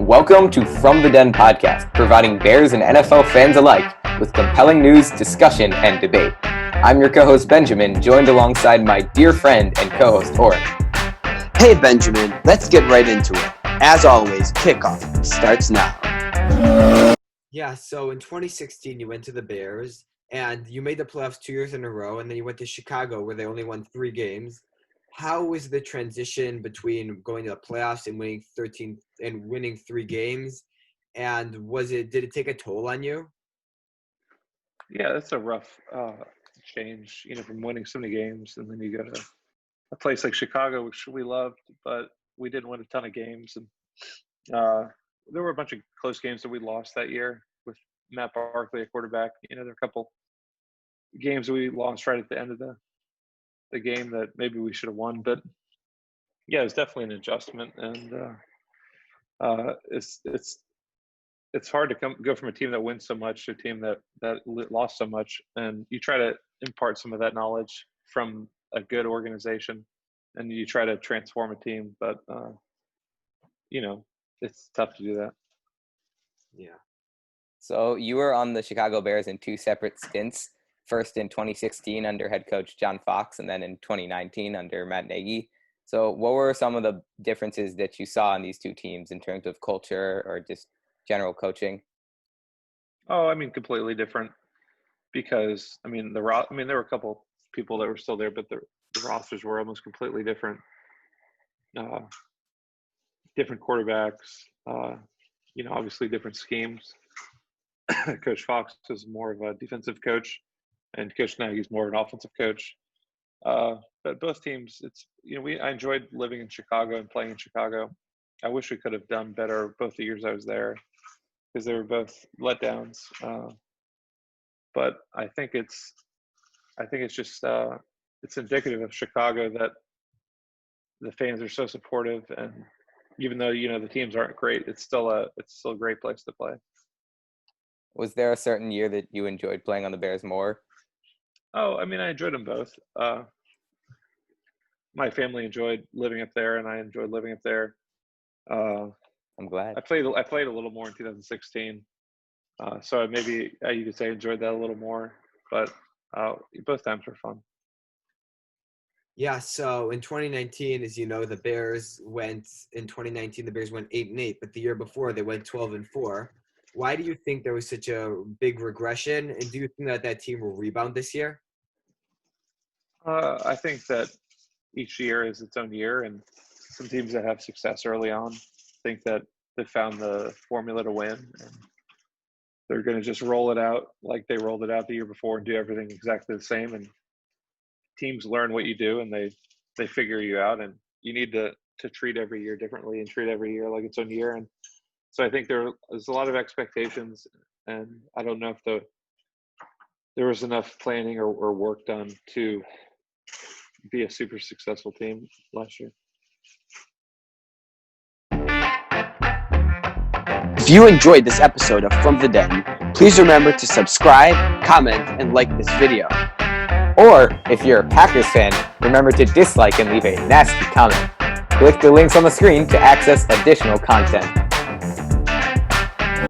Welcome to From the Den podcast, providing Bears and NFL fans alike with compelling news, discussion, and debate. I'm your co-host Benjamin, joined alongside my dear friend and co-host Oren. Hey Benjamin, let's get right into it. As always, kickoff starts now. Yeah, so in 2016, you went to the Bears, and you made the playoffs 2 years in a row, and then you went to Chicago, where they only won 3 games. How was the transition between going to the playoffs and winning 3 games? And did it take a toll on you? Yeah, that's a rough change, from winning so many games, and then you go to a place like Chicago, which we loved, but we didn't win a ton of games. And there were a bunch of close games that we lost that year with Matt Barkley at quarterback. There are a couple games we lost right at the end of the game that maybe we should have won. But yeah, it was definitely an adjustment, and it's hard to go from a team that wins so much to a team that lost so much, and you try to impart some of that knowledge from a good organization, and you try to transform a team, but it's tough to do that. Yeah. So you were on the Chicago Bears in 2 separate stints, first in 2016 under head coach John Fox, and then in 2019 under Matt Nagy. So what were some of the differences that you saw in these 2 teams in terms of culture or just general coaching? Oh, completely different, because there were a couple people that were still there, but the rosters were almost completely different. Different quarterbacks, obviously different schemes. Coach Fox is more of a defensive coach, and Coach Nagy's more of an offensive coach. But both teams, I enjoyed living in Chicago and playing in Chicago. I wish we could have done better both the years I was there, because they were both letdowns. But I think it's just it's indicative of Chicago that the fans are so supportive, and even though the teams aren't great, it's still a great place to play. Was there a certain year that you enjoyed playing on the Bears more? Oh, I enjoyed them both. My family enjoyed living up there, and I enjoyed living up there. I'm glad. I played a little more in 2016, so maybe you could say I enjoyed that a little more. But both times were fun. Yeah, so in 2019, as you know, the Bears went 8-8, but the year before they went 12-4. Why do you think there was such a big regression, and do you think that team will rebound this year? I think that each year is its own year, and some teams that have success early on think that they found the formula to win, and they're going to just roll it out like they rolled it out the year before and do everything exactly the same. And teams learn what you do, and they figure you out, and you need to treat every year differently and treat every year like its own year. And so I think there's a lot of expectations, and I don't know if there was enough planning or work done to be a super successful team last year. If you enjoyed this episode of From the Den, please remember to subscribe, comment, and like this video. Or, if you're a Packers fan, remember to dislike and leave a nasty comment. Click the links on the screen to access additional content.